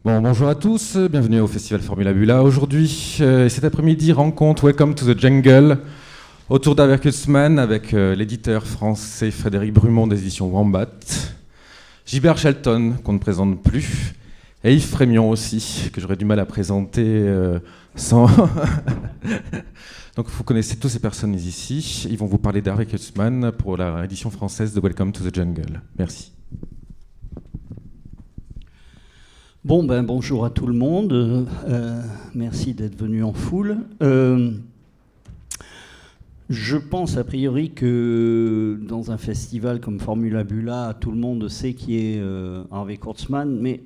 Bon, bonjour à tous, bienvenue au Festival Formula Bula. Aujourd'hui, cet après-midi, rencontre Welcome to the Jungle autour d'Harvey avec l'éditeur français Frédéric Brumont des éditions Wombat, Gilbert Shelton, qu'on ne présente plus, et Yves Frémion aussi, que j'aurais du mal à présenter sans... Donc vous connaissez tous ces personnes ici. Ils vont vous parler d'Harvey Kurtzman pour la édition française de Welcome to the Jungle. Merci. Bon, bonjour à tout le monde. Merci d'être venu en foule. Je pense a priori que dans un festival comme Formula Bula, tout le monde sait qui est Harvey Kurtzman, mais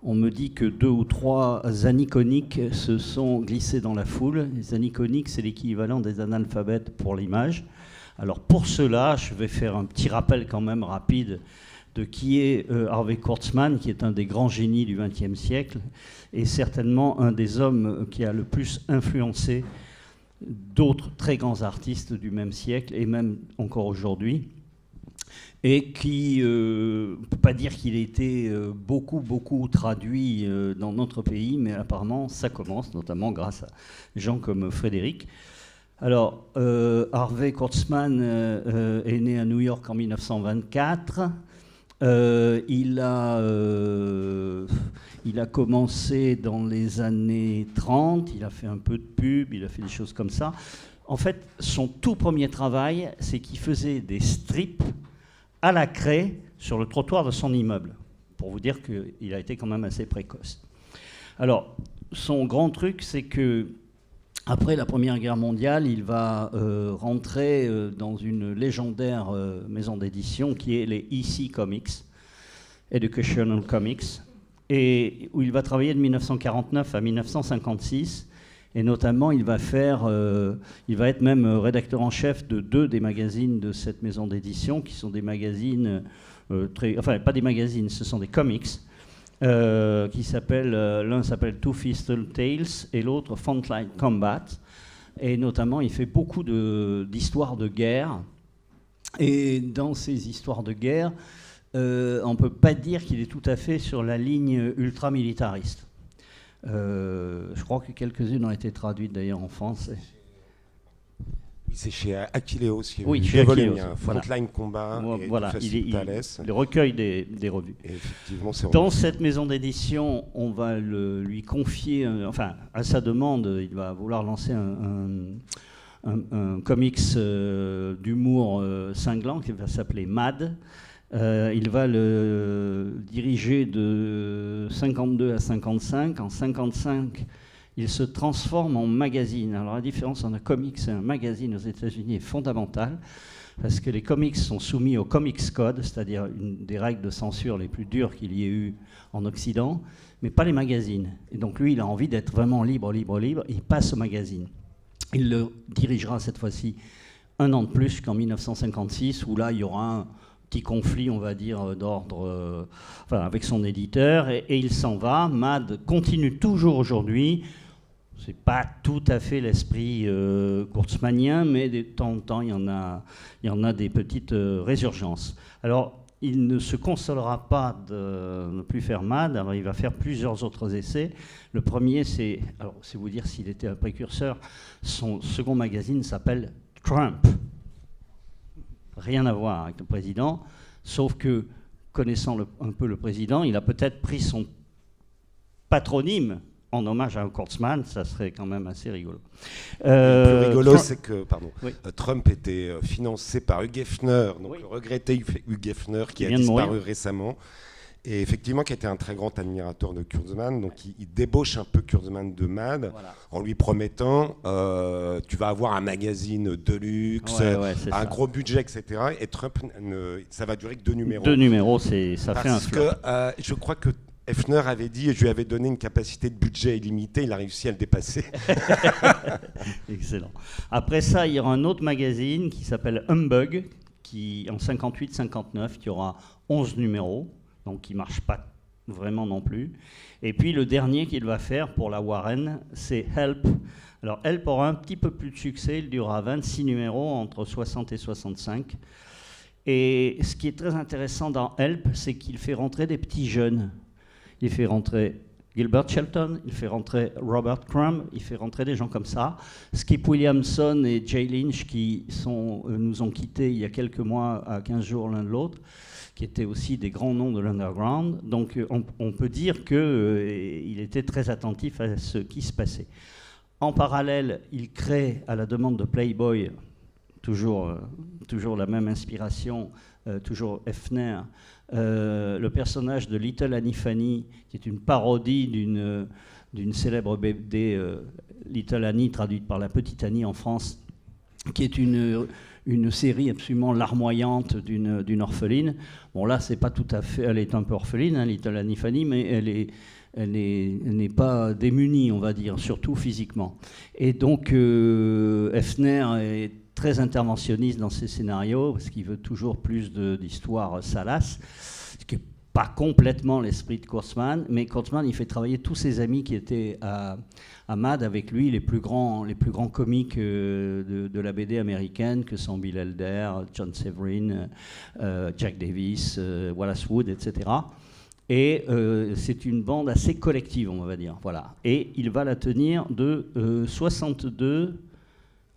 on me dit que 2 ou 3 aniconiques se sont glissés dans la foule. Les aniconiques, c'est l'équivalent des analphabètes pour l'image. Alors pour cela, je vais faire un petit rappel quand même rapide de qui est Harvey Kurtzman, qui est un des grands génies du XXe siècle et certainement un des hommes qui a le plus influencé d'autres très grands artistes du même siècle et même encore aujourd'hui, et qui, on ne peut pas dire qu'il a été beaucoup traduit dans notre pays, mais apparemment ça commence, notamment grâce à gens comme Frédéric. Alors, Harvey Kurtzman est né à New York en 1924. Il a commencé dans les années 30, il a fait un peu de pub, il a fait des choses comme ça. En fait, son tout premier travail, c'est qu'il faisait des strips à la craie sur le trottoir de son immeuble, pour vous dire qu'il a été quand même assez précoce. Alors, son grand truc, c'est que après la Première Guerre mondiale, il va rentrer dans une légendaire maison d'édition qui est les EC Comics, Educational Comics, et où il va travailler de 1949 à 1956. Et notamment, il va être même rédacteur en chef de 2 des magazines de cette maison d'édition, qui sont des magazines enfin pas des magazines, ce sont des comics. L'un s'appelle Two Fisted Tales et l'autre Frontline Combat. Et notamment, il fait beaucoup d'histoires de guerre. Et dans ces histoires de guerre, on ne peut pas dire qu'il est tout à fait sur la ligne ultra-militariste. Je crois que quelques-unes ont été traduites d'ailleurs en français. Oui, c'est chez Aquileos. Oui, chez Aquileos. Frontline Combat et voilà, le recueil des revues. Et effectivement, dans cette maison d'édition, on va lui confier, à sa demande, il va vouloir lancer un comics d'humour cinglant qui va s'appeler Mad. Il va le diriger de 52 à 55. En 55, il se transforme en magazine. Alors la différence entre un comics et un magazine aux États-Unis est fondamentale, parce que les comics sont soumis au Comics Code, c'est-à-dire une des règles de censure les plus dures qu'il y ait eu en Occident, mais pas les magazines. Et donc lui, il a envie d'être vraiment libre, il passe au magazine. Il le dirigera cette fois-ci 1 an de plus qu'en 1956, où là, il y aura un petit conflit, on va dire, d'ordre, avec son éditeur, et il s'en va. Mad continue toujours aujourd'hui. C'est pas tout à fait l'esprit kurtzmanien, mais de temps en temps, il y en a des petites résurgences. Alors, il ne se consolera pas de ne plus faire Mad, alors il va faire plusieurs autres essais. Le premier, c'est vous dire s'il était un précurseur, son second magazine s'appelle Trump. Rien à voir avec le président, sauf que, connaissant un peu le président, il a peut-être pris son patronyme en hommage à Kurtzman, ça serait quand même assez rigolo. Le plus rigolo, c'est que oui. Trump était financé par Hugh Hefner, donc oui. Le regretté Hugh Hefner qui a disparu récemment, et effectivement qui était un très grand admirateur de Kurtzman, donc il débauche un peu Kurtzman de Mad, voilà, en lui promettant tu vas avoir un magazine de luxe, un gros budget, etc. Et Trump, ça va durer que 2 numéros. 2 numéros, ça fait un flop. Parce que je crois que Hefner avait dit, je lui avais donné une capacité de budget illimitée, il a réussi à le dépasser. Excellent. Après ça, il y aura un autre magazine qui s'appelle Humbug, qui en 58-59, qui aura 11 numéros, donc qui ne marche pas vraiment non plus. Et puis le dernier qu'il va faire pour la Warren, c'est Help. Alors Help aura un petit peu plus de succès, il durera 26 numéros entre 60 et 65. Et ce qui est très intéressant dans Help, c'est qu'il fait rentrer des petits jeunes. Il fait rentrer Gilbert Shelton, il fait rentrer Robert Crumb, il fait rentrer des gens comme ça. Skip Williamson et Jay Lynch qui nous ont quittés il y a quelques mois, à 15 jours l'un de l'autre, qui étaient aussi des grands noms de l'underground. Donc on peut dire qu'il était très attentif à ce qui se passait. En parallèle, il crée, à la demande de Playboy, toujours la même inspiration, toujours Hefner, le personnage de Little Annie Fanny, qui est une parodie d'une célèbre BD, Little Annie, traduite par La Petite Annie en France, qui est une série absolument larmoyante d'une orpheline. Bon, là, c'est pas tout à fait... Elle est un peu orpheline, hein, Little Annie Fanny, mais elle n'est pas démunie, on va dire, surtout physiquement. Et donc, Hefner est très interventionniste dans ses scénarios, parce qu'il veut toujours plus d'histoires salaces, ce qui n'est pas complètement l'esprit de Kurtzman, mais Kurtzman, il fait travailler tous ses amis qui étaient à Mad avec lui, les plus grands comiques de la BD américaine, que sont Bill Elder, John Severin, Jack Davis, Wallace Wood, etc. Et c'est une bande assez collective, on va dire. Voilà. Et il va la tenir de 62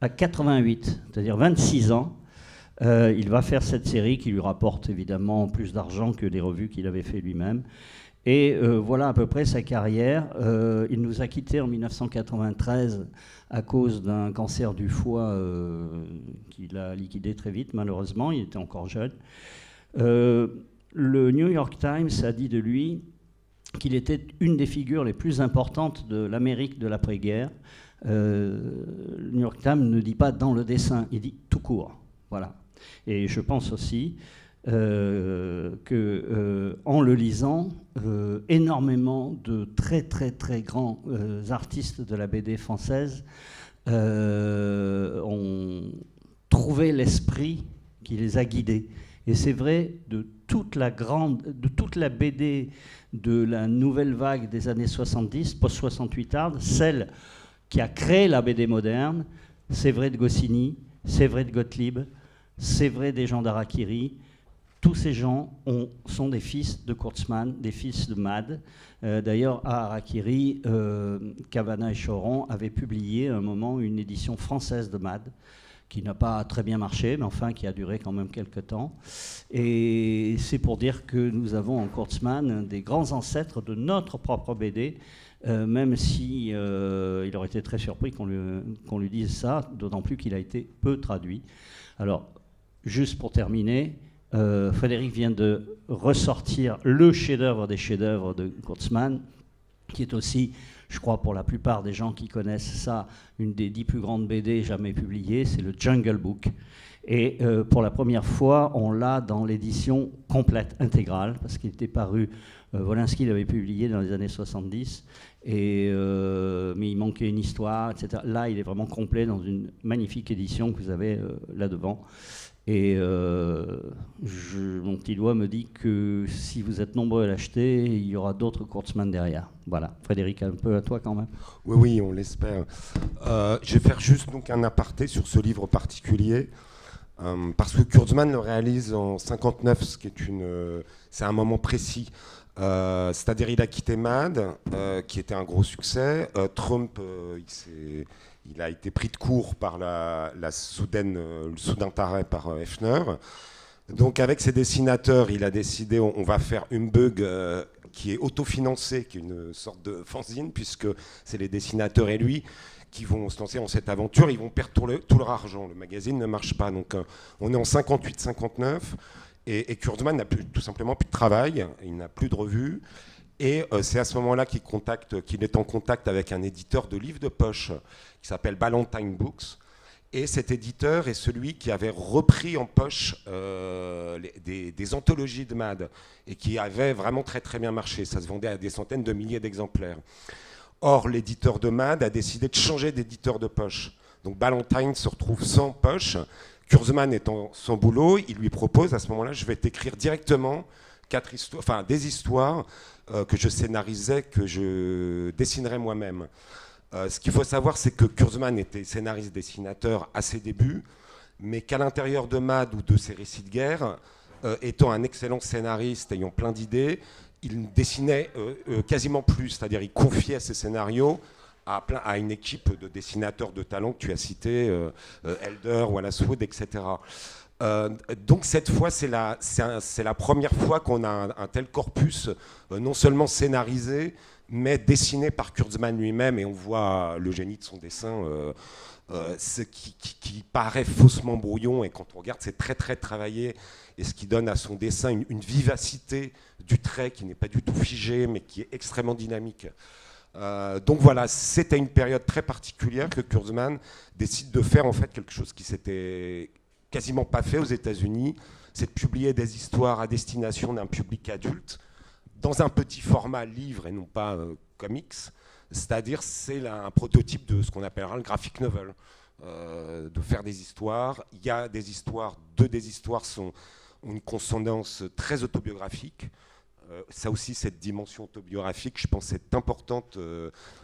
à 88, c'est-à-dire 26 ans. Il va faire cette série qui lui rapporte évidemment plus d'argent que les revues qu'il avait fait lui-même. Et voilà à peu près sa carrière. Il nous a quittés en 1993 à cause d'un cancer du foie qui l'a liquidé très vite, malheureusement. Il était encore jeune. Le New York Times a dit de lui qu'il était une des figures les plus importantes de l'Amérique de l'après-guerre. Le New York Times ne dit pas dans le dessin, il dit tout court. Voilà. Et je pense aussi qu'en le lisant, énormément de très très très grands artistes de la BD française ont trouvé l'esprit qui les a guidés. Et c'est vrai de toute la BD de la nouvelle vague des années 70, post-68 hard, celle qui a créé la BD moderne. C'est vrai de Goscinny, c'est vrai de Gottlieb, c'est vrai des gens d'Harakiri. Tous ces gens sont des fils de Kurtzman, des fils de Mad. D'ailleurs, à Harakiri, Cavana et Choron avaient publié à un moment une édition française de Mad, qui n'a pas très bien marché, mais enfin qui a duré quand même quelques temps. Et c'est pour dire que nous avons en Kurtzman des grands ancêtres de notre propre BD, même si il aurait été très surpris qu'on lui dise ça, d'autant plus qu'il a été peu traduit. Alors, juste pour terminer, Frédéric vient de ressortir le chef-d'œuvre des chefs-d'œuvre de Kurtzman, qui est aussi, je crois, pour la plupart des gens qui connaissent ça, une des 10 plus grandes BD jamais publiées, c'est le Jungle Book. Et pour la première fois, on l'a dans l'édition complète, intégrale, parce qu'il était paru, Wolinski l'avait publié dans les années 70, mais il manquait une histoire, etc. Là, il est vraiment complet dans une magnifique édition que vous avez là devant. Et mon petit doigt me dit que si vous êtes nombreux à l'acheter, il y aura d'autres Kurtzman derrière. Voilà. Frédéric, un peu à toi quand même. Oui, on l'espère. Je vais faire juste donc un aparté sur ce livre particulier, parce que Kurtzman le réalise en 59, ce qui est c'est un moment précis. C'est-à-dire il a quitté Mad, qui était un gros succès. Trump, il a été pris de court par le soudain arrêt par Hefner. Donc avec ses dessinateurs, il a décidé on va faire une bug qui est autofinancée, qui est une sorte de fanzine, puisque c'est les dessinateurs et lui qui vont se lancer dans cette aventure. Ils vont perdre tout leur argent. Le magazine ne marche pas. Donc on est en 58-59 et Kurtzman n'a tout simplement plus de travail, il n'a plus de revue. Et c'est à ce moment-là qu'il est en contact avec un éditeur de livres de poche qui s'appelle Ballantine Books. Et cet éditeur est celui qui avait repris en poche des anthologies de Mad et qui avait vraiment très très bien marché. Ça se vendait à des centaines de milliers d'exemplaires. Or, l'éditeur de Mad a décidé de changer d'éditeur de poche. Donc Ballantine se retrouve sans poche. Kurtzman étant sans boulot, il lui propose à ce moment-là, je vais t'écrire directement des histoires que je scénarisais, que je dessinerais moi-même. Ce qu'il faut savoir, c'est que Kurtzman était scénariste-dessinateur à ses débuts, mais qu'à l'intérieur de Mad ou de ses récits de guerre, étant un excellent scénariste, ayant plein d'idées, il dessinait quasiment plus, c'est-à-dire il confiait ses scénarios à une équipe de dessinateurs de talent que tu as cités, Elder, Wallace Wood, etc. Donc cette fois, c'est la première fois qu'on a un tel corpus, non seulement scénarisé, mais dessiné par Kurtzman lui-même, et on voit le génie de son dessin, ce qui paraît faussement brouillon, et quand on regarde, c'est très très travaillé, et ce qui donne à son dessin une vivacité du trait qui n'est pas du tout figé, mais qui est extrêmement dynamique. Donc voilà, c'était une période très particulière que Kurtzman décide de faire en fait quelque chose qui s'était quasiment pas fait aux États-Unis, c'est de publier des histoires à destination d'un public adulte dans un petit format livre et non pas comics, c'est-à-dire c'est un prototype de ce qu'on appellera le graphic novel, de faire des histoires. Il y a des histoires, deux des histoires ont une consonance très autobiographique. Ça aussi, cette dimension autobiographique, je pense, est importante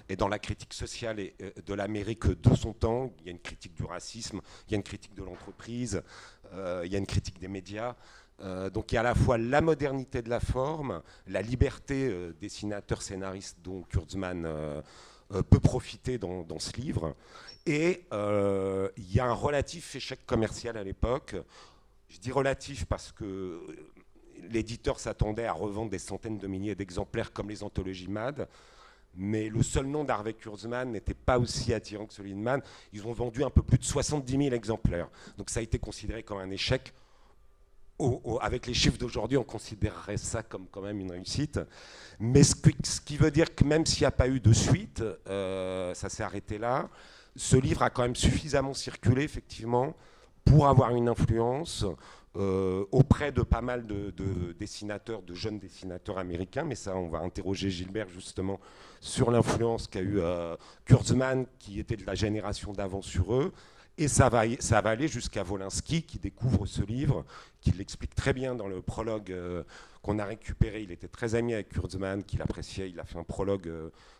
et dans la critique sociale et de l'Amérique de son temps. Il y a une critique du racisme, il y a une critique de l'entreprise, il y a une critique des médias. Donc il y a à la fois la modernité de la forme, la liberté dessinateur-scénariste dont Kurtzman peut profiter dans ce livre, et il y a un relatif échec commercial à l'époque. Je dis relatif parce que l'éditeur s'attendait à revendre des centaines de milliers d'exemplaires comme les anthologies Mad, mais le seul nom d'Harvey Kurtzman n'était pas aussi attirant que celui de Mad. Ils ont vendu un peu plus de 70 000 exemplaires. Donc ça a été considéré comme un échec. Avec les chiffres d'aujourd'hui, on considérerait ça comme quand même une réussite. Mais ce qui veut dire que même s'il n'y a pas eu de suite, ça s'est arrêté là, ce livre a quand même suffisamment circulé, effectivement, pour avoir une influence auprès de pas mal de dessinateurs, de jeunes dessinateurs américains. Mais ça, on va interroger Gilbert justement sur l'influence qu'a eu Kurtzman, qui était de la génération d'avant sur eux. Et ça va aller jusqu'à Wolinski, qui découvre ce livre, qui l'explique très bien dans le prologue qu'on a récupéré. Il était très ami avec Kurtzman, qu'il appréciait. Il a fait un prologue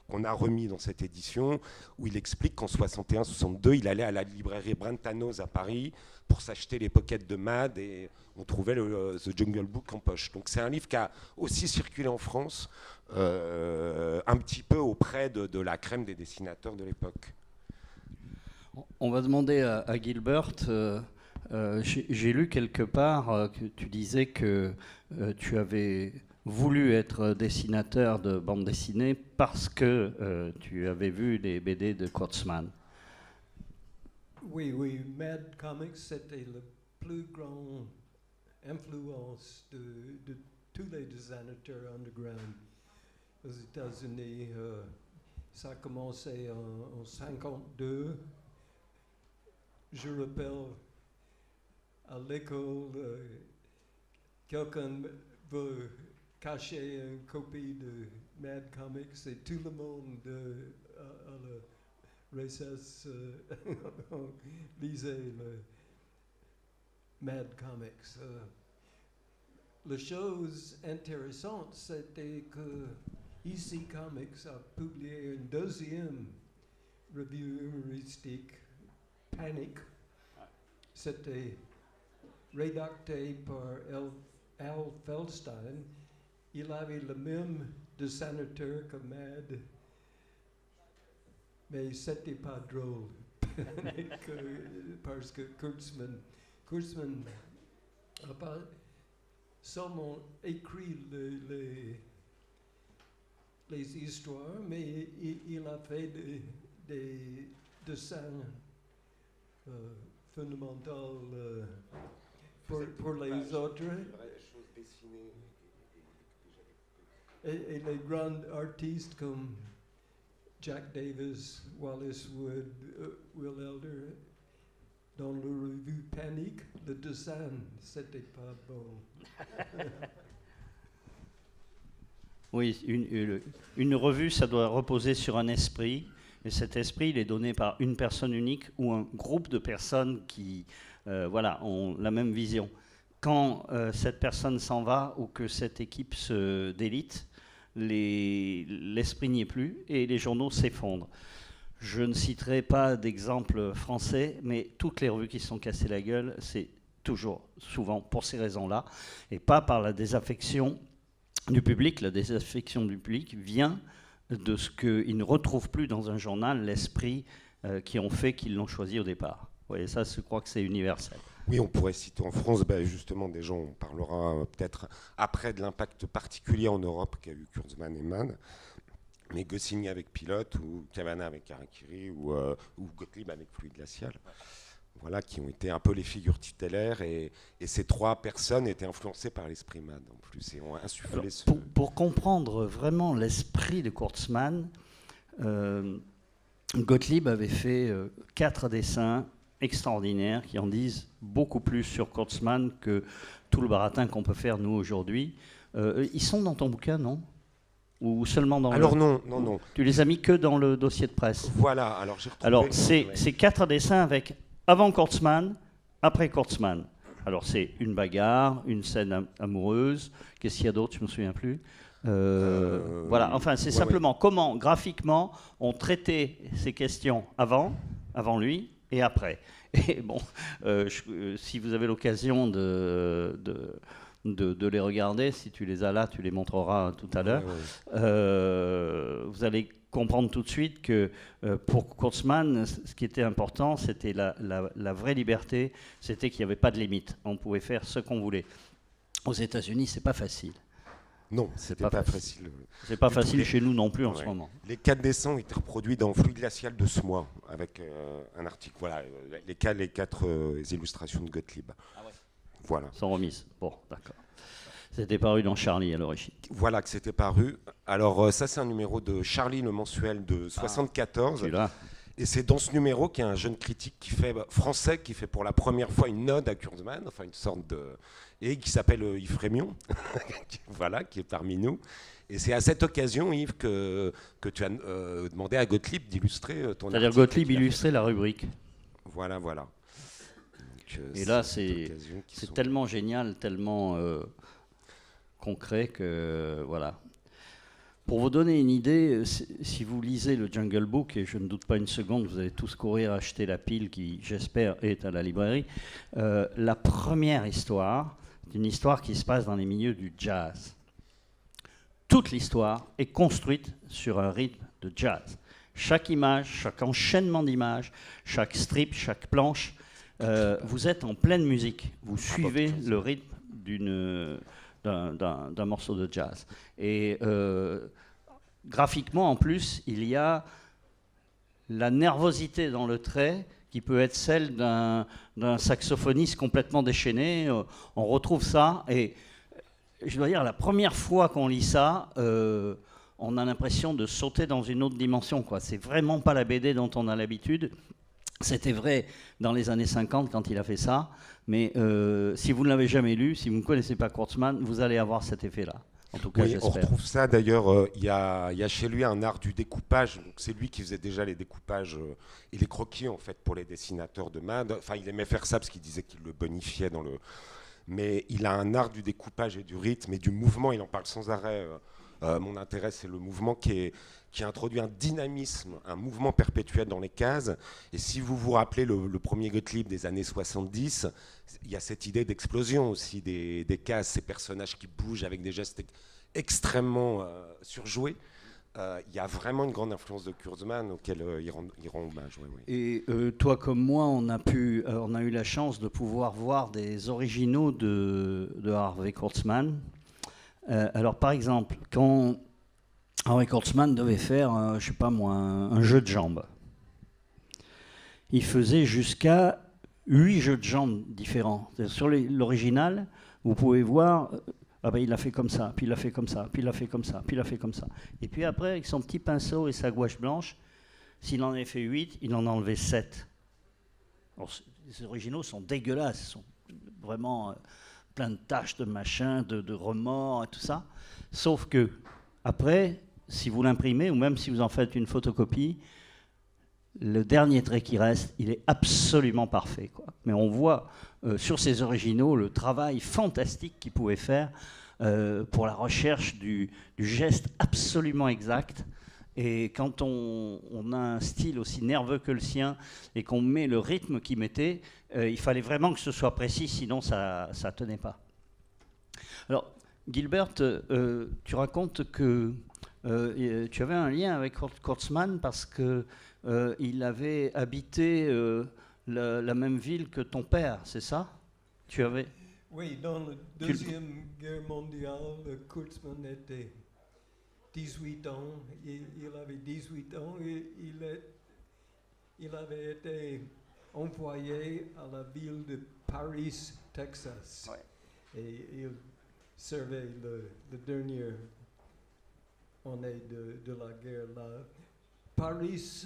qu'on a remis dans cette édition, où il explique qu'en 61-62, il allait à la librairie Brentanos à Paris pour s'acheter les pockets de Mad, et on trouvait The Jungle Book en poche. Donc c'est un livre qui a aussi circulé en France, un petit peu auprès de la crème des dessinateurs de l'époque. On va demander à Gilbert, j'ai lu quelque part que tu disais que tu avais voulu être dessinateur de bande dessinée parce que tu avais vu les BD de Kurtzman. Oui, Mad Comics, c'était la plus grande influence de tous les dessinateurs underground aux États-Unis. Ça a commencé en 1952. Je rappelle, à l'école, quelqu'un veut cacher une copie de Mad Comics et tout le monde à la recess lisait le Mad Comics. La chose intéressante, c'était que EC Comics a publié une deuxième revue humoristique, Panic. C'était rédacté par Al Feldstein. Il avait le même dessinateur que Mad, mais c'était pas drôle parce que Kurtzman n'a pas seulement écrit les histoires, mais il a fait des dessins fondamentaux pour les autres. Et les grands artistes comme Jack Davis, Wallace Wood, Will Elder, dans la revue Panic, le dessin, c'était pas bon. Oui, une revue, ça doit reposer sur un esprit, et cet esprit, il est donné par une personne unique ou un groupe de personnes qui ont la même vision. Quand cette personne s'en va ou que cette équipe se délite, l'esprit n'y est plus et les journaux s'effondrent. Je ne citerai pas d'exemple français, mais toutes les revues qui se sont cassées la gueule, c'est toujours, souvent, pour ces raisons-là, et pas par la désaffection du public, la désaffection du public vient de ce qu'ils ne retrouvent plus dans un journal l'esprit qui ont fait qu'ils l'ont choisi au départ. Vous voyez, ça, je crois que c'est universel. Oui, on pourrait citer en France, justement, des gens, on parlera peut-être après de l'impact particulier en Europe qu'a eu Kurzman et Mann, mais Goscinny avec Pilote, ou Kavanagh avec Harakiri, ou Gottlieb avec Fluide glacial. Voilà, qui ont été un peu les figures tutélaires, et ces trois personnes étaient influencées par l'esprit Mann en plus, et ont insufflé. Alors, pour comprendre vraiment l'esprit de Kurzman, Gottlieb avait fait 4 dessins extraordinaires qui en disent beaucoup plus sur Kurzman que tout le baratin qu'on peut faire nous aujourd'hui. Ils sont dans ton bouquin, non? Ou seulement dans alors non. Tu les as mis que dans le dossier de presse. Voilà, alors j'ai retrouvé... Alors c'est 4 dessins avec avant Kurzman, après Kurzman. Alors c'est une bagarre, une scène amoureuse, qu'est-ce qu'il y a d'autre, je ne me souviens plus. Voilà, enfin c'est simplement comment graphiquement on traitait ces questions avant lui et après. Et bon, si vous avez l'occasion de les regarder, si tu les as là, tu les montreras tout à l'heure, vous allez comprendre tout de suite que pour Kurzman, ce qui était important, c'était la vraie liberté, c'était qu'il n'y avait pas de limite. On pouvait faire ce qu'on voulait. Aux États-Unis, c'est pas facile. Non, c'était pas facile. C'est pas facile chez nous non plus en ce moment. Les 4 dessins ont été reproduits dans Fluide glacial de ce mois, avec un article. Voilà, les 4 illustrations de Gottlieb. Ah ouais. Voilà. Sont remises. Bon, d'accord. C'était paru dans Charlie à l'origine. Voilà que c'était paru. Alors ça, c'est un numéro de Charlie, le mensuel de 74. Celui-là. Et c'est dans ce numéro qu'il y a un jeune critique français qui fait pour la première fois une ode à Kurzman, enfin une sorte de... et qui s'appelle Yves Frémion, voilà, qui est parmi nous. Et c'est à cette occasion, Yves, que tu as demandé à Gottlieb d'illustrer ton article. C'est-à-dire Gottlieb illustrait la rubrique. Voilà. Donc, et là, c'est tellement génial, tellement concret que voilà. Pour vous donner une idée, si vous lisez le Jungle Book, et je ne doute pas une seconde, vous allez tous courir acheter la pile qui, j'espère, est à la librairie, la première histoire, c'est une histoire qui se passe dans les milieux du jazz. Toute l'histoire est construite sur un rythme de jazz. Chaque image, chaque enchaînement d'images, chaque strip, chaque planche, vous êtes en pleine musique. Vous suivez le rythme d'un morceau de jazz. Et graphiquement, en plus, il y a la nervosité dans le trait qui peut être celle d'un saxophoniste complètement déchaîné. On retrouve ça. Et je dois dire, la première fois qu'on lit ça, on a l'impression de sauter dans une autre dimension, quoi. C'est vraiment pas la BD dont on a l'habitude. C'était vrai dans les années 50 quand il a fait ça, mais si vous ne l'avez jamais lu, si vous ne connaissez pas Kurzman, vous allez avoir cet effet-là. En tout cas, oui, j'espère. on retrouve ça d'ailleurs, il y a chez lui un art du découpage, donc c'est lui qui faisait déjà les découpages et les croquis en fait pour les dessinateurs de Mann. Enfin, il aimait faire ça parce qu'il disait qu'il le bonifiait dans le... Mais il a un art du découpage et du rythme et du mouvement, il en parle sans arrêt. Mon intérêt, c'est le mouvement qui introduit un dynamisme, un mouvement perpétuel dans les cases. Et si vous vous rappelez le premier Gottlieb des années 70, il y a cette idée d'explosion aussi des cases, ces personnages qui bougent avec des gestes extrêmement surjoués. Il y a vraiment une grande influence de Kurzman auquel il rend hommage. Oui. Et toi comme moi, on a eu la chance de pouvoir voir des originaux de Harvey Kurtzman. Alors par exemple, quand Harvey Kurtzman devait faire, je sais pas moi, un jeu de jambes, il faisait jusqu'à 8 jeux de jambes différents. Sur l'original, vous pouvez voir, il a fait comme ça, puis il a fait comme ça, puis il a fait comme ça, puis il a fait comme ça. Et puis après, avec son petit pinceau et sa gouache blanche, s'il en avait fait 8, il en a enlevé 7. Alors, les originaux sont dégueulasses, ils sont vraiment... plein de tâches, de machins, de remords et tout ça. Sauf que, après, si vous l'imprimez, ou même si vous en faites une photocopie, le dernier trait qui reste, il est absolument parfait, quoi. Mais on voit sur ces originaux le travail fantastique qu'il pouvait faire pour la recherche du geste absolument exact. Et quand on a un style aussi nerveux que le sien et qu'on met le rythme qu'il mettait, il fallait vraiment que ce soit précis, sinon ça ne tenait pas. Alors, Gilbert, tu racontes que tu avais un lien avec Kurtzman parce qu'il avait habité la même ville que ton père, c'est ça? Tu avais... Oui, dans la Deuxième Guerre mondiale, Kurtzman était 18 ans. Il avait 18 ans et il avait été envoyé à la ville de Paris, Texas. Ouais. Et il servait la dernière année de la guerre là. Paris,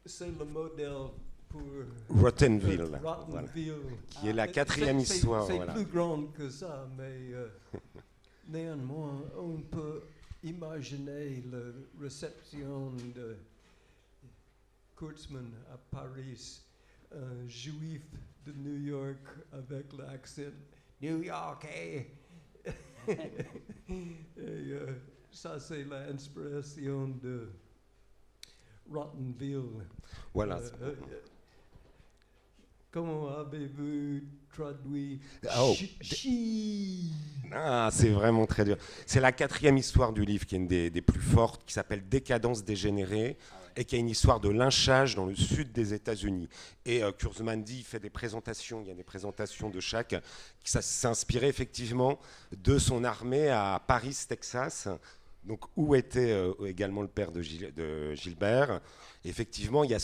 c'est le modèle pour Rottenville, voilà, qui est la quatrième histoire. C'est plus grand que ça, mais néanmoins, on peut imaginer la réception de Kurtzman à Paris, un juif de New York avec l'accent new-yorkais. Et ça, c'est l'inspiration de Rottenville. Voilà. Comment avez-vous traduit c'est vraiment très dur. C'est la quatrième histoire du livre qui est une des plus fortes, qui s'appelle Décadence dégénérée, et qui a une histoire de lynchage dans le sud des États-Unis. Et Kurtzman dit, il fait des présentations, il y a des présentations de chaque, qui s'est inspiré effectivement de son armée à Paris, Texas, donc où était également le père de Gilbert. Et effectivement, il y a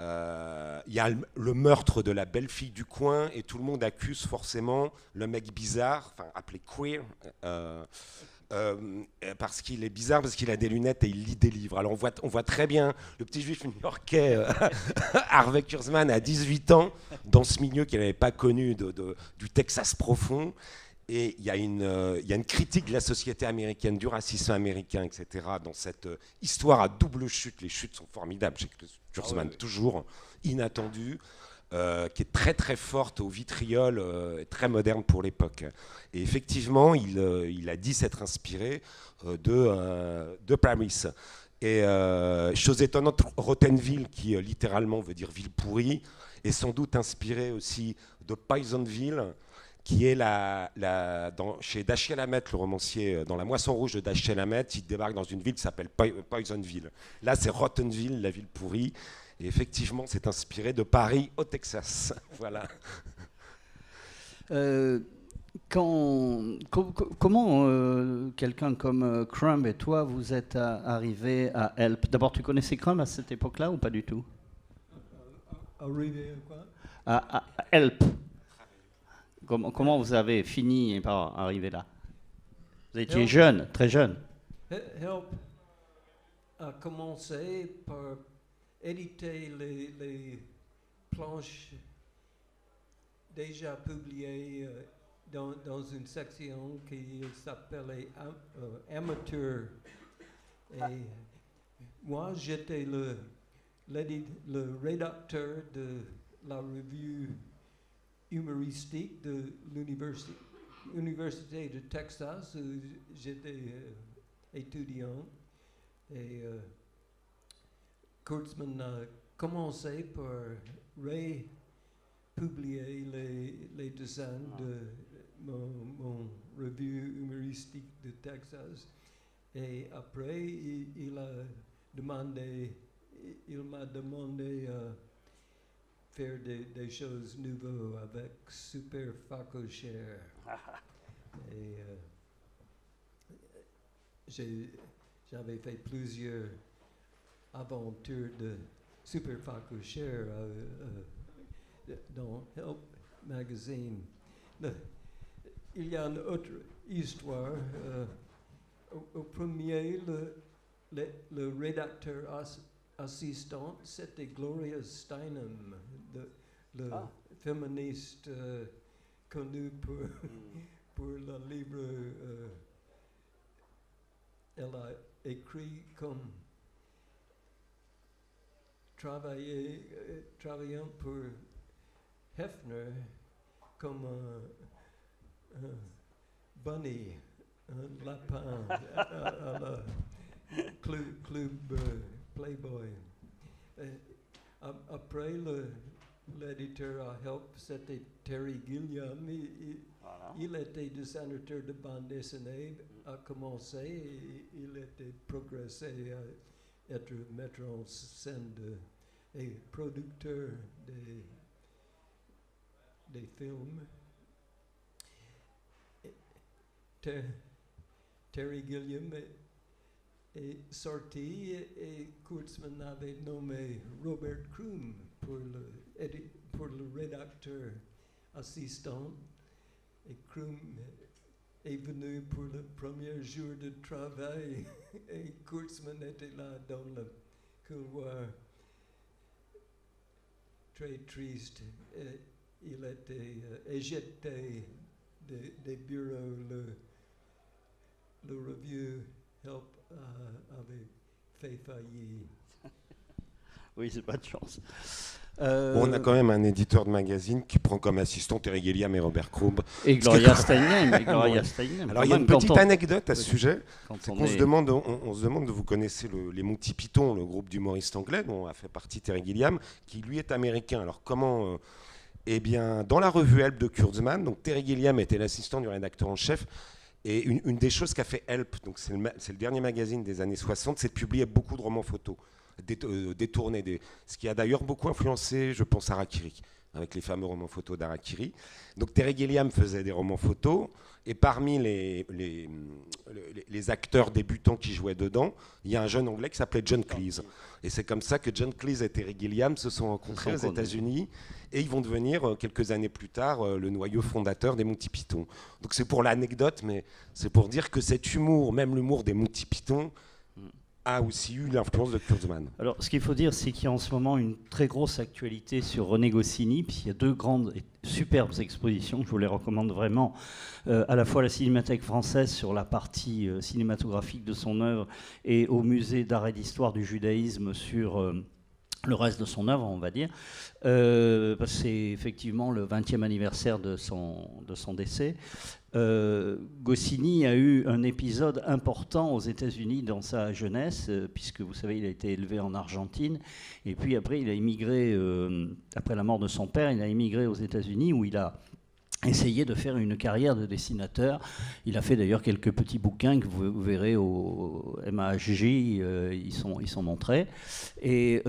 il y a le meurtre de la belle-fille du coin et tout le monde accuse forcément le mec bizarre, enfin appelé queer, parce qu'il est bizarre, parce qu'il a des lunettes et il lit des livres. Alors on voit très bien le petit juif new-yorkais Harvey Kurtzman à 18 ans dans ce milieu qu'il n'avait pas connu du Texas profond. Et il y a une critique de la société américaine, du racisme américain, etc. dans cette histoire à double chute. Les chutes sont formidables chez Kurtzman, toujours inattendue, qui est très très forte au vitriol, très moderne pour l'époque. Et effectivement, il a dit s'être inspiré de Paris. Et chose étonnante, Rottenville, qui littéralement veut dire ville pourrie, est sans doute inspiré aussi de Poisonville, qui est chez Dashiell Hammett, le romancier, dans La Moisson Rouge de Dashiell Hammett, il débarque dans une ville qui s'appelle Poisonville. Là, c'est Rottenville, la ville pourrie. Et effectivement, c'est inspiré de Paris au Texas. Voilà. Comment quelqu'un comme Crumb et toi, vous êtes arrivés à Help? D'abord, tu connaissais Crumb à cette époque-là ou pas du tout? Arrivé à quoi? À Help. Comment vous avez fini par arriver là? Vous étiez jeune, très jeune. Help a commencé par éditer les planches déjà publiées dans une section qui s'appelait Amateur. Et moi, j'étais le rédacteur de la revue humoristique de l'université de Texas où j'étais étudiant. Et Kurtzman a commencé par republier les dessins de mon revue humoristique de Texas. Et après, il m'a demandé faire des choses nouvelles avec Super Facochère. Et j'avais fait plusieurs aventures de Super Facochère dans Help Magazine. Il y a une autre histoire. Au premier, le rédacteur assistant, c'était Gloria Steinem, le féministe connu pour le livre. Elle a écrit comme travaillant pour Hefner comme un bunny, un lapin à la club Playboy. Après l'éditeur à Help, c'était Terry Gilliam. Il était dessinateur de bande dessinée, a commencé, et il était progressé à être metteur en scène et producteur des films. Terry Gilliam est sorti et Kurtzman avait nommé Robert Crumb pour le rédacteur assistant. Et Crumb est venu pour le premier jour de travail et Kurtzman était là dans le couloir, très triste. Et il était éjecté des bureaux. Le review Help avait fait faillite. Oui, c'est pas de chance. On a quand même un éditeur de magazine qui prend comme assistant Terry Gilliam et Robert Crumb. Et Gloria Steinem. Alors il y a une petite anecdote à ce sujet. On se demande, vous connaissez les Monty Python, le groupe d'humoristes anglais dont a fait partie Terry Gilliam, qui lui est américain. Alors comment Eh bien, dans la revue Help de Kurtzman, donc Terry Gilliam était l'assistant du rédacteur en chef. Et une des choses qu'a fait Help, donc c'est le dernier magazine des années 60, c'est de publier beaucoup de romans photos, détournés, ce qui a d'ailleurs beaucoup influencé, je pense, Harakiri, avec les fameux romans photos d'Harakiri. Donc Terry Gilliam faisait des romans photos, et parmi les acteurs débutants qui jouaient dedans, il y a un jeune Anglais qui s'appelait John Cleese. Et c'est comme ça que John Cleese et Terry Gilliam se sont rencontrés aux États-Unis, et ils vont devenir, quelques années plus tard, le noyau fondateur des Monty Python. Donc c'est pour l'anecdote, mais c'est pour dire que cet humour, même l'humour des Monty Python, a aussi eu l'influence de Kurtzman. Alors, ce qu'il faut dire, c'est qu'il y a en ce moment une très grosse actualité sur René Goscinny, puisqu'il y a 2 grandes et superbes expositions, je vous les recommande vraiment, à la fois à la Cinémathèque française sur la partie cinématographique de son œuvre et au Musée d'art et d'histoire du judaïsme sur le reste de son œuvre, on va dire. C'est effectivement le 20e anniversaire de son décès. Goscinny a eu un épisode important aux États-Unis dans sa jeunesse, puisque vous savez, il a été élevé en Argentine, et puis après, il a immigré, après la mort de son père, il a immigré aux États-Unis où il a essayé de faire une carrière de dessinateur. Il a fait d'ailleurs quelques petits bouquins que vous verrez au MAHJ, ils sont montrés. Et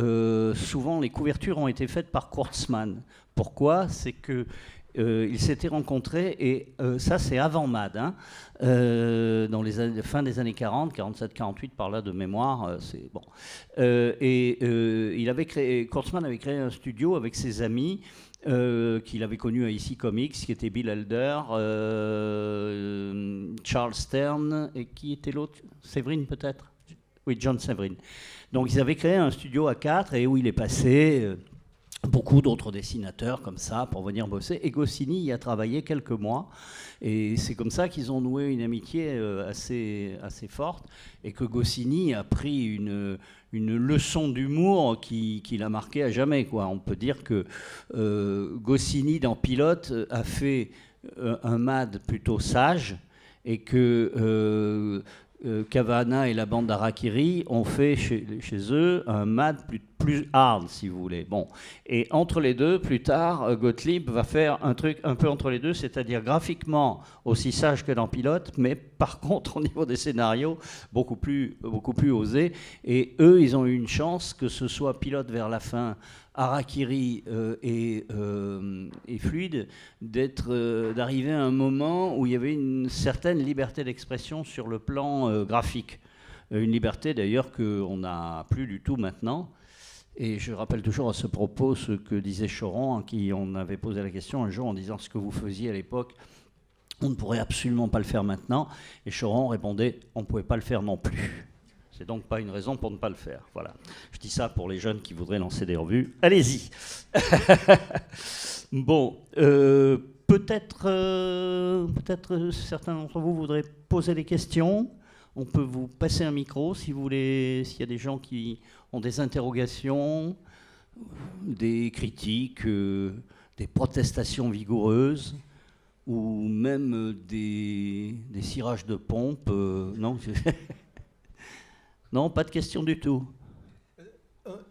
souvent, les couvertures ont été faites par Kurtzman. Pourquoi ? C'est que ils s'étaient rencontrés, et ça c'est avant Mad, hein, dans les fin des années 40, 47, 48 par là de mémoire, c'est bon. Kurtzman avait créé un studio avec ses amis qu'il avait connus à IC Comics, qui était Bill Elder, Charles Stern, et qui était l'autre ? Severin peut-être ? Oui, John Severin. Donc ils avaient créé un studio à 4 et où il est passé beaucoup d'autres dessinateurs comme ça pour venir bosser. Et Goscinny y a travaillé quelques mois. Et c'est comme ça qu'ils ont noué une amitié assez forte. Et que Goscinny a pris une leçon d'humour qui l'a marqué à jamais, quoi. On peut dire que Goscinny, dans Pilote, a fait un Mad plutôt sage, et que Cavana et la bande d'Harakiri ont fait chez eux un Mad plus hard, si vous voulez. Bon. Et entre les deux, plus tard, Gottlieb va faire un truc un peu entre les deux, c'est-à-dire graphiquement aussi sage que dans Pilote, mais par contre, au niveau des scénarios, beaucoup plus osé. Et eux, ils ont eu une chance, que ce soit Pilote vers la fin, Harakiri et Fluide, d'arriver à un moment où il y avait une certaine liberté d'expression sur le plan graphique. Une liberté d'ailleurs qu'on n'a plus du tout maintenant. Et je rappelle toujours à ce propos ce que disait Choron, à qui on avait posé la question un jour en disant ce que vous faisiez à l'époque, on ne pourrait absolument pas le faire maintenant. Et Choron répondait, on ne pouvait pas le faire non plus. C'est donc pas une raison pour ne pas le faire. Voilà. Je dis ça pour les jeunes qui voudraient lancer des revues. Allez-y. Bon, peut-être certains d'entre vous voudraient poser des questions. On peut vous passer un micro si vous voulez, s'il y a des gens qui ont des interrogations, des critiques, des protestations vigoureuses, ou même des cirages de pompe. Non, non, pas de questions du tout.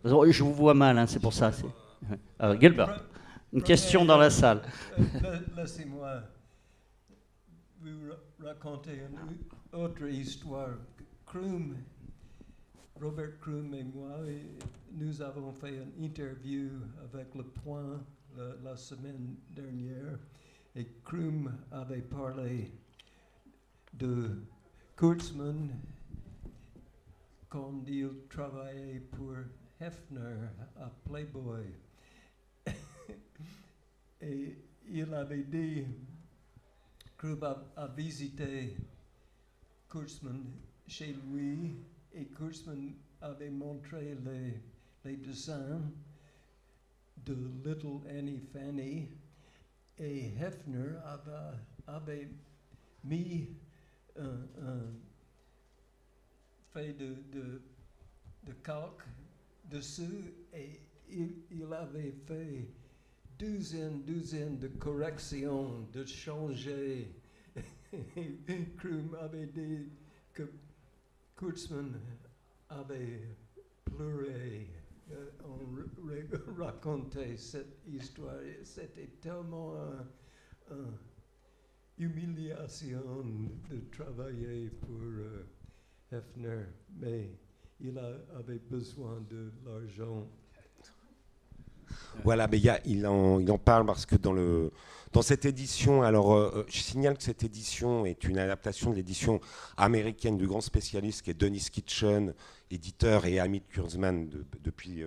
Je vous vois mal, hein, c'est pour ça. Gilbert. Une question dans la salle. Laissez-moi vous raconter une autre histoire. Robert Kroom et moi, nous avons fait une interview avec Le Point la semaine dernière, et Kroom avait parlé de Kurtzman quand il travaillait pour Hefner à Playboy. Et il avait dit, Kroom a visité Kurtzman chez lui, et Kurtzman avait montré les dessins de Little Annie Fanny, et Hefner avait mis fait de calque dessus, et il avait fait douzaine de corrections, de changer. Kroom avait dit que Kurtzman avait pleuré. On racontait cette histoire. C'était tellement une humiliation de travailler pour Hefner, mais il avait besoin de l'argent. Voilà, mais il en parle parce que dans cette édition, alors je signale que cette édition est une adaptation de l'édition américaine du grand spécialiste qui est Dennis Kitchen, éditeur et ami de Kurtzman depuis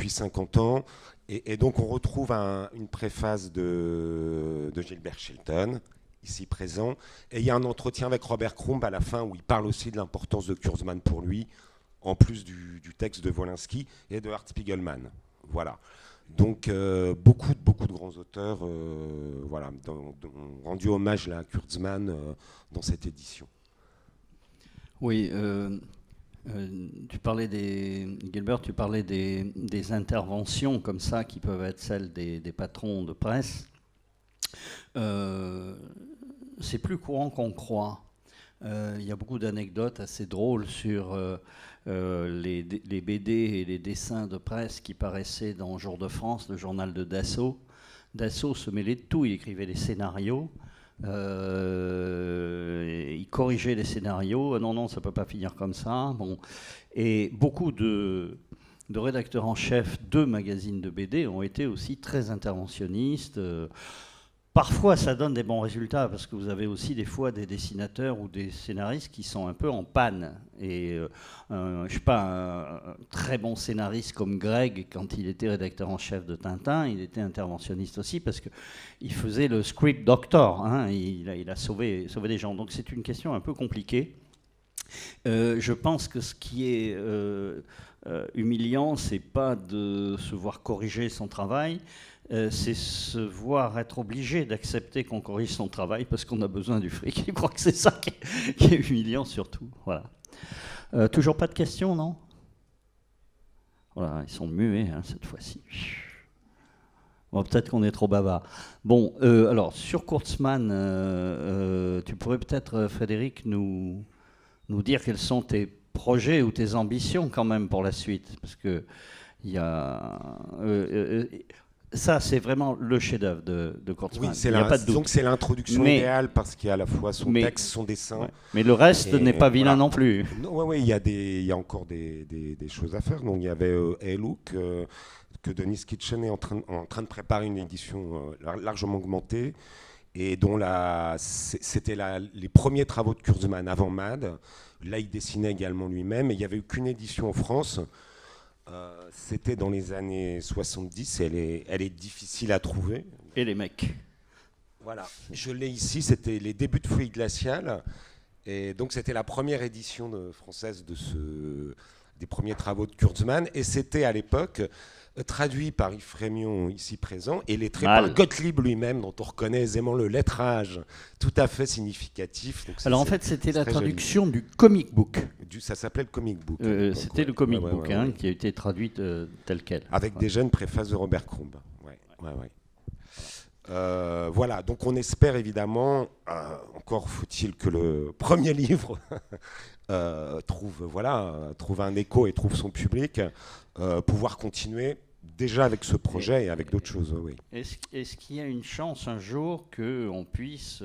50 ans. Et donc on retrouve une préface de Gilbert Shelton, ici présent, et il y a un entretien avec Robert Crumb à la fin où il parle aussi de l'importance de Kurtzman pour lui, en plus du texte de Wolinski et de Art Spiegelman. Voilà. Donc beaucoup de grands auteurs voilà, ont rendu hommage là, à Kurtzman dans cette édition. Oui, Gilbert, tu parlais des interventions comme ça qui peuvent être celles des patrons de presse. C'est plus courant qu'on croit. Il y a beaucoup d'anecdotes assez drôles sur les BD et les dessins de presse qui paraissaient dans Jour de France, le journal de Dassault. Dassault se mêlait de tout, il écrivait des scénarios, il corrigeait les scénarios, non, ça ne peut pas finir comme ça. Bon. Et beaucoup de rédacteurs en chef de magazines de BD ont été aussi très interventionnistes. Parfois, ça donne des bons résultats, parce que vous avez aussi des fois des dessinateurs ou des scénaristes qui sont un peu en panne. Et je ne sais pas, un très bon scénariste comme Greg, quand il était rédacteur en chef de Tintin, il était interventionniste aussi, parce qu'il faisait le script doctor, hein, il a sauvé des gens. Donc c'est une question un peu compliquée. Je pense que ce qui est humiliant, c'est pas de se voir corriger son travail, c'est se voir être obligé d'accepter qu'on corrige son travail parce qu'on a besoin du fric. Je crois que c'est ça qui est humiliant surtout. Voilà. Toujours pas de questions, non? Voilà, ils sont muets hein, cette fois-ci. Bon, peut-être qu'on est trop bavard. Bon, alors sur Kurtzman, tu pourrais peut-être, Frédéric, nous dire quels sont tes projets ou tes ambitions quand même pour la suite, parce que il y a ça, c'est vraiment le chef-d'œuvre de Kurtzman. Oui, donc c'est l'introduction idéale parce qu'il y a à la fois son texte, son dessin. Ouais. Mais le reste n'est pas vilain non plus. Oui, il y a encore des choses à faire. Donc il y avait Hey-Look, que Dennis Kitchen est en train de préparer une édition largement augmentée et dont c'était les premiers travaux de Kurtzman avant Mad. Là, il dessinait également lui-même et il n'y avait eu qu'une édition en France. C'était dans les années 70, elle est difficile à trouver. Et les mecs. Voilà, je l'ai ici, c'était les débuts de Fouilles glaciales. Et donc c'était la première édition française des premiers travaux de Kurtzman. Et c'était à l'époque traduit par Yves Frémion, ici présent, et lettré par Gottlieb lui-même, dont on reconnaît aisément le lettrage tout à fait significatif. Donc alors en fait, c'était la traduction du comic book. Ça s'appelait le comic book. C'était le comic book qui a été traduit tel quel. Avec des jeunes préfaces de Robert Crumb. Voilà, donc on espère évidemment, encore faut-il que le premier livre trouve un écho et trouve son public, pouvoir continuer déjà avec ce projet et avec d'autres choses. Oui. Est-ce qu'il y a une chance un jour qu'on puisse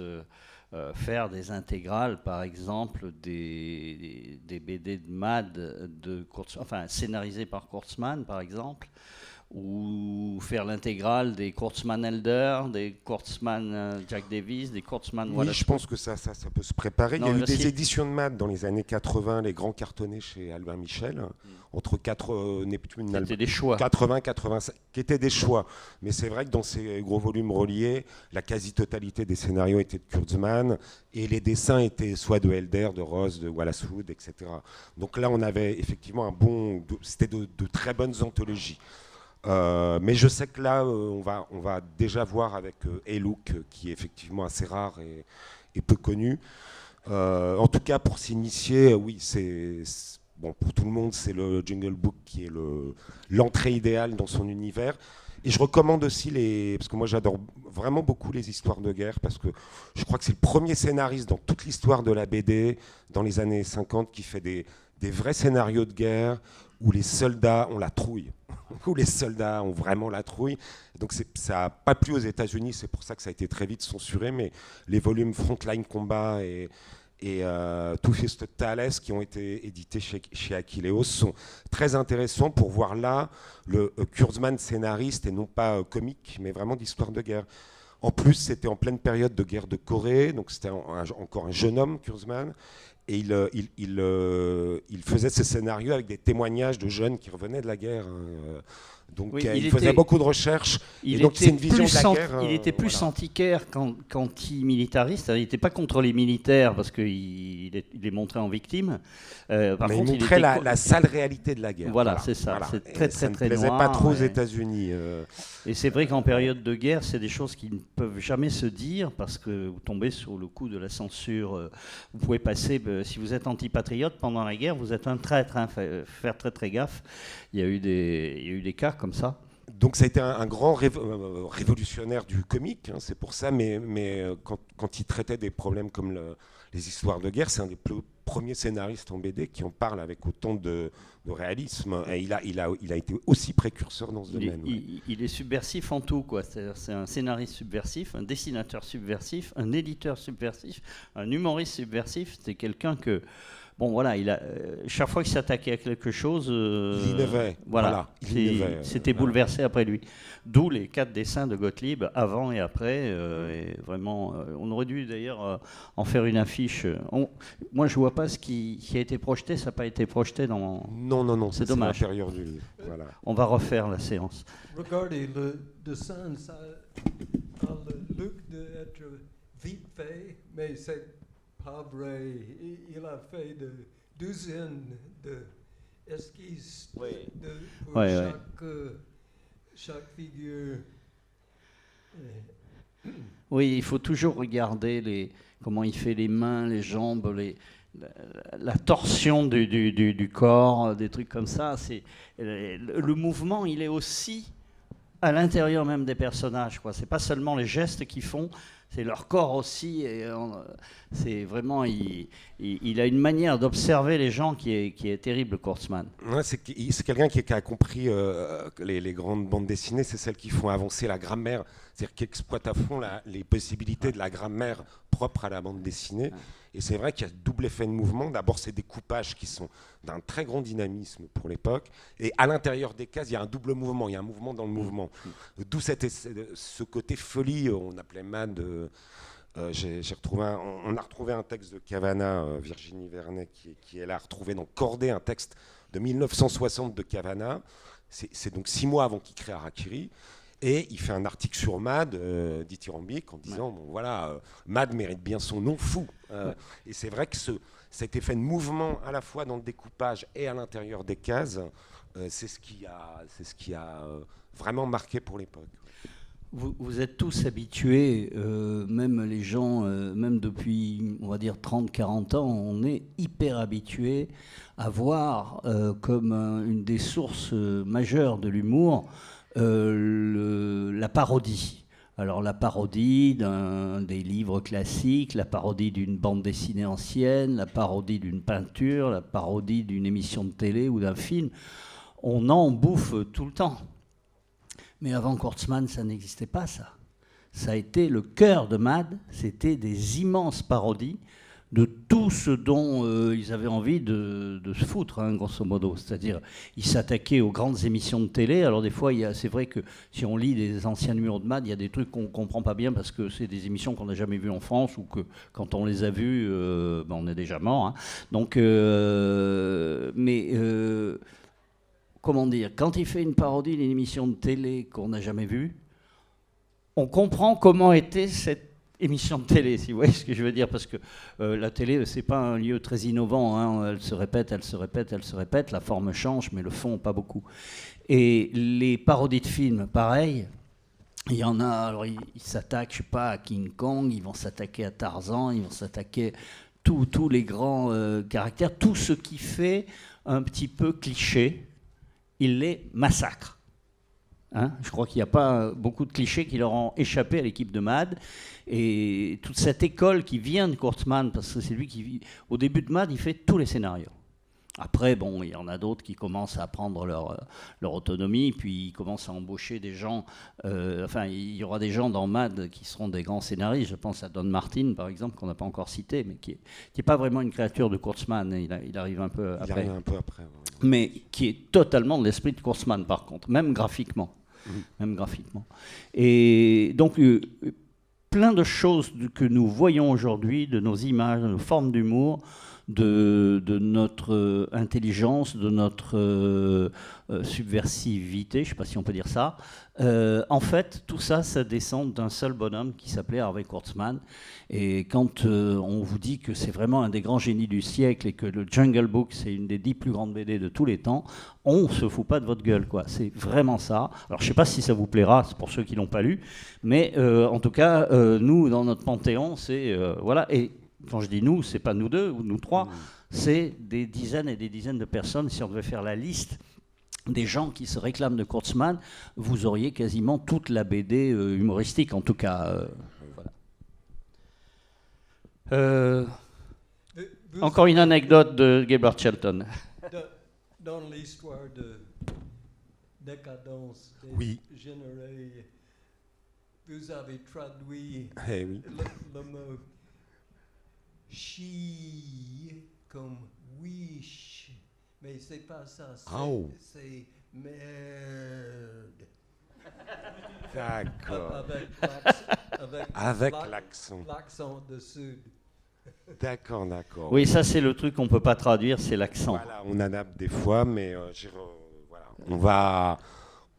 faire des intégrales, par exemple, des BD de Mad, scénarisés par Kurtzman, par exemple, ou faire l'intégrale des Kurtzman Elder, des Kurtzman Jack Davis, des Kurtzman Oui, Wallace. je pense que ça peut se préparer. Il y a eu des éditions de Mad dans les années 80, les grands cartonnés chez Albin Michel, entre 80 et 85, qui étaient des choix. Mais c'est vrai que dans ces gros volumes reliés, la quasi-totalité des scénarios étaient de Kurtzman et les dessins étaient soit de Elder, de Ross, de Wallace Wood, etc. Donc là, on avait effectivement c'était de très bonnes anthologies. Mais je sais que là, on va déjà voir avec A-Look, qui est effectivement assez rare et peu connu. En tout cas, pour s'initier, oui, bon, pour tout le monde, c'est le Jungle Book qui est l'entrée idéale dans son univers. Et je recommande aussi parce que moi j'adore vraiment beaucoup les histoires de guerre, parce que je crois que c'est le premier scénariste dans toute l'histoire de la BD, dans les années 50, qui fait des vrais scénarios de guerre où les soldats ont la trouille, où les soldats ont vraiment la trouille. Donc ça n'a pas plu aux États-Unis, c'est pour ça que ça a été très vite censuré, mais les volumes Frontline Combat et Two-Fisted Thales, qui ont été édités chez Achilleos, sont très intéressants pour voir là le Kurtzman scénariste, et non pas comique, mais vraiment d'histoire de guerre. En plus, c'était en pleine période de guerre de Corée, donc c'était encore un jeune homme, Kurtzman, et il faisait ce scénario avec des témoignages de jeunes qui revenaient de la guerre. Donc oui, il faisait beaucoup de recherches. Et donc c'est une vision de la guerre. Il était plus antiquaire qu'anti-militariste. Il n'était pas contre les militaires parce qu'il les montrait en victime. Mais il montrait la sale réalité de la guerre. Voilà, c'est ça. Voilà. C'est très ça très ne plaisait noir, pas trop aux États-Unis. Et c'est vrai qu'en période de guerre, c'est des choses qui ne peuvent jamais se dire parce que vous tombez sur le coup de la censure. Vous pouvez passer, si vous êtes antipatriote pendant la guerre, vous êtes un traître. Faire très très gaffe. Il y a eu des cas comme ça. Donc ça a été un grand révolutionnaire du comique, hein, c'est pour ça, mais quand il traitait des problèmes comme les histoires de guerre, c'est un des premiers scénaristes en BD qui en parle avec autant de réalisme. Et il a été aussi précurseur dans ce domaine. Il est subversif en tout, quoi. C'est un scénariste subversif, un dessinateur subversif, un éditeur subversif, un humoriste subversif. C'est quelqu'un que... Bon, voilà, chaque fois qu'il s'attaquait à quelque chose, il innovait. C'était bouleversé après lui. D'où les 4 dessins de Gottlieb, avant et après. Et vraiment, on aurait dû d'ailleurs en faire une affiche. Moi, je ne vois pas ce qui a été projeté. Ça n'a pas été projeté dans... Non, c'est dommage. C'est l'intérieur du livre. Voilà. On va refaire la séance. Regardez, le dessin, ça a le look d'être vite fait, mais c'est... pas vrai. Il a fait de douzaines d'esquisses pour chaque figure. Oui, il faut toujours regarder comment il fait les mains, les jambes, la torsion du corps, des trucs comme ça. Le mouvement, il est aussi à l'intérieur même des personnages, quoi. C'est pas seulement les gestes qu'ils font, c'est leur corps aussi. Et c'est vraiment, il a une manière d'observer les gens qui est terrible, Kurtzman. Ouais, c'est quelqu'un qui a compris que les grandes bandes dessinées, c'est celles qui font avancer la grammaire, c'est-à-dire qui exploitent à fond les possibilités de la grammaire propre à la bande dessinée. Et c'est vrai qu'il y a double effet de mouvement. D'abord, c'est des coupages qui sont d'un très grand dynamisme pour l'époque. Et à l'intérieur des cases, il y a un double mouvement. Il y a un mouvement dans le mouvement. D'où ce côté folie, on appelait Mad. On a retrouvé un texte de Cavana, Virginie Vernet, qui est là, retrouvé dans Corday, un texte de 1960 de Cavana. C'est donc 6 mois avant qu'il crée Harakiri. Et il fait un article sur Mad, dithyrambique, en disant bon, voilà, Mad mérite bien son nom fou. Et c'est vrai que cet effet de mouvement, à la fois dans le découpage et à l'intérieur des cases, c'est ce qui a vraiment marqué pour l'époque. Vous êtes tous habitués, même les gens, même depuis, on va dire, 30-40 ans, on est hyper habitués à voir comme une des sources majeures de l'humour la parodie. Alors la parodie des livres classiques, la parodie d'une bande dessinée ancienne, la parodie d'une peinture, la parodie d'une émission de télé ou d'un film, on en bouffe tout le temps. Mais avant Kurtzman, ça n'existait pas, ça. Ça a été le cœur de MAD, c'était des immenses parodies de tout ce dont ils avaient envie de se foutre, hein, grosso modo. C'est-à-dire, ils s'attaquaient aux grandes émissions de télé. Alors des fois, c'est vrai que si on lit des anciens numéros de MAD, il y a des trucs qu'on ne comprend pas bien parce que c'est des émissions qu'on n'a jamais vues en France ou que quand on les a vues, on est déjà mort. Hein. Donc, comment dire, quand il fait une parodie d'une émission de télé qu'on n'a jamais vue, on comprend comment était cette émission de télé, si vous voyez ce que je veux dire, parce que la télé, c'est pas un lieu très innovant, hein. Elle se répète, elle se répète, elle se répète, la forme change, mais le fond, pas beaucoup. Et les parodies de films, pareil, il y en a, alors ils s'attaquent, je sais pas, à King Kong, ils vont s'attaquer à Tarzan, ils vont s'attaquer tous les grands caractères, tout ce qui fait un petit peu cliché, ils les massacrent. Hein, je crois qu'il n'y a pas beaucoup de clichés qui leur ont échappé à l'équipe de MAD. Et toute cette école qui vient de Kurtzman, parce que c'est lui qui, au début de MAD, il fait tous les scénarios. Après, bon, il y en a d'autres qui commencent à prendre leur autonomie, puis ils commencent à embaucher des gens. Il y aura des gens dans MAD qui seront des grands scénaristes. Je pense à Don Martin, par exemple, qu'on n'a pas encore cité, mais qui n'est pas vraiment une créature de Kurtzman. Il arrive un peu après. Il arrive un peu après. Ouais. Mais qui est totalement de l'esprit de Kurtzman, par contre, même graphiquement. Même graphiquement. Et donc, plein de choses que nous voyons aujourd'hui, de nos images, de nos formes d'humour, de notre intelligence, de notre subversivité, je ne sais pas si on peut dire ça. En fait, tout ça, ça descend d'un seul bonhomme qui s'appelait Harvey Kurtzman. Et quand on vous dit que c'est vraiment un des grands génies du siècle et que le Jungle Book, c'est une des 10 plus grandes BD de tous les temps, on ne se fout pas de votre gueule, quoi. C'est vraiment ça. Alors, je ne sais pas si ça vous plaira, c'est pour ceux qui ne l'ont pas lu, mais en tout cas, nous, dans notre panthéon, c'est... voilà. Et quand je dis nous, c'est pas nous deux ou nous trois, c'est des dizaines et des dizaines de personnes. Si on devait faire la liste des gens qui se réclament de Kurtzman, vous auriez quasiment toute la BD humoristique, en tout cas. Voilà. Encore une anecdote de Gebhard Shelton. Dans l'histoire de décadence oui. générée, vous avez traduit oui. le mot she comme wish, mais c'est pas ça, c'est merde. D'accord. Avec l'accent. L'accent de sud. D'accord, d'accord. Oui, ça c'est le truc qu'on ne peut pas traduire, c'est l'accent. Voilà, on adapte des fois, mais voilà. On va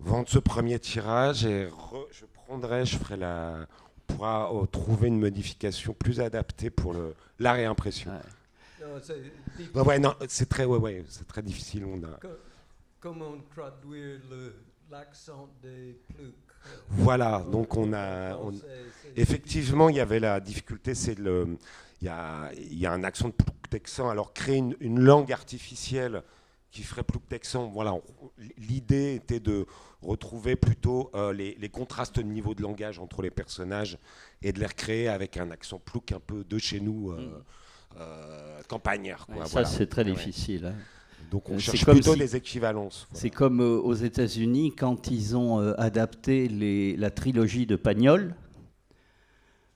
vendre ce premier tirage et je ferai on pourra trouver une modification plus adaptée pour la réimpression. Ouais. C'est très difficile. Comment traduire l'accent des Ploucs? Voilà, donc effectivement, il y avait la difficulté, il y a un accent de Plouc texan, alors créer une langue artificielle qui ferait Plouc texan, voilà, l'idée était de retrouver plutôt les contrastes de niveau de langage entre les personnages et de les recréer avec un accent Plouc un peu de chez nous, campagnard. Quoi, ça, voilà. C'est très difficile. Hein. Donc on cherche plutôt des équivalences. Voilà. C'est comme aux États-Unis, quand ils ont adapté la trilogie de Pagnol,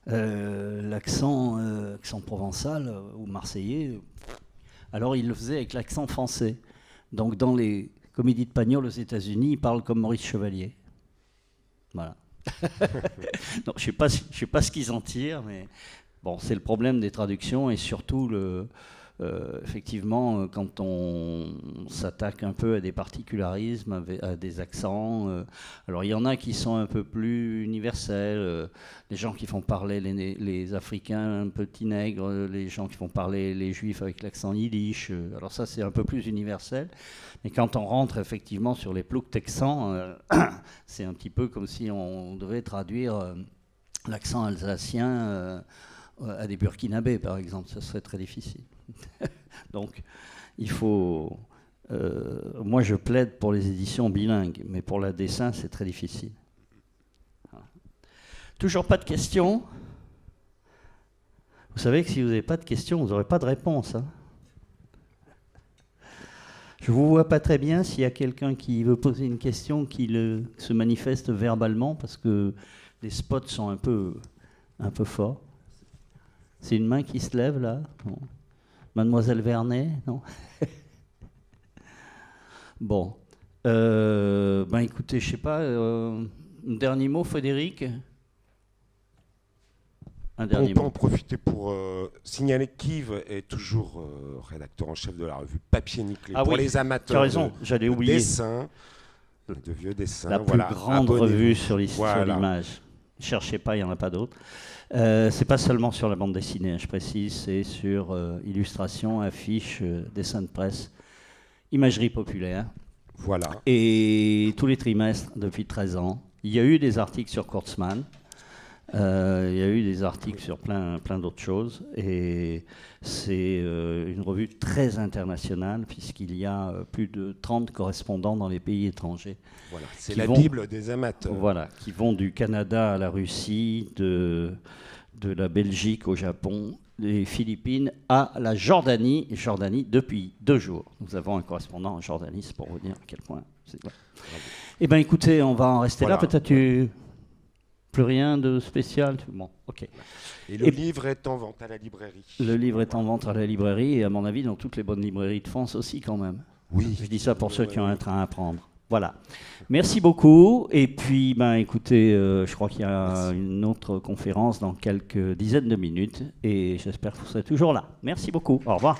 l'accent provençal ou marseillais, alors ils le faisaient avec l'accent français. Donc dans les comédies de Pagnol aux États-Unis, ils parlent comme Maurice Chevalier. Voilà. Donc, je sais pas ce qu'ils en tirent, mais bon, c'est le problème des traductions et surtout effectivement, quand on s'attaque un peu à des particularismes, à des accents, alors il y en a qui sont un peu plus universels, les gens qui font parler les Africains petits nègres, les gens qui font parler les Juifs avec l'accent yiddish, alors ça c'est un peu plus universel. Mais quand on rentre effectivement sur les Ploucs texans, c'est un petit peu comme si on devait traduire l'accent alsacien à des Burkinabés, par exemple. Ça serait très difficile. Donc, il faut... moi, je plaide pour les éditions bilingues, mais pour le dessin, c'est très difficile. Voilà. Toujours pas de questions? Vous savez que si vous n'avez pas de questions, vous n'aurez pas de réponse. Hein. Je Je ne vous vois pas très bien. S'il y a quelqu'un qui veut poser une question, qu'il se manifeste verbalement, parce que les spots sont un peu forts. C'est une main qui se lève, là? Non. Mademoiselle Vernet? Non. Bon. Écoutez, je ne sais pas. Un dernier mot, Frédéric? On peut en profiter pour signaler qu'Yves est toujours rédacteur en chef de la revue Papier Nickelé. Pour les amateurs de dessin, de vieux dessins. La plus grande revue sur l'histoire de l'image. Ne cherchez pas, il n'y en a pas d'autres. C'est pas seulement sur la bande dessinée, je précise, c'est sur illustration, affiches, dessins de presse, imagerie populaire. Voilà. Et tous les trimestres, depuis 13 ans, il y a eu des articles sur Kurtzman, il y a eu des articles sur plein d'autres choses, et c'est une revue très internationale, puisqu'il y a plus de 30 correspondants dans les pays étrangers. Voilà, c'est la Bible des amateurs. Voilà, qui vont du Canada à la Russie, de la Belgique au Japon, des Philippines à la Jordanie. Jordanie, depuis 2 jours. Nous avons un correspondant en Jordanie, c'est pour vous dire à quel point c'est vrai. Eh bien, écoutez, on va en rester là. Peut-être plus rien de spécial. Bon, ok. Et le livre est en vente à la librairie. Le livre est en vente à la librairie et, à mon avis, dans toutes les bonnes librairies de France aussi, quand même. Oui. Je dis ça pour ceux qui ont un train à prendre. Voilà. Merci beaucoup. Et puis, écoutez, je crois qu'il y a une autre conférence dans quelques dizaines de minutes. Et j'espère que vous serez toujours là. Merci beaucoup. Au revoir.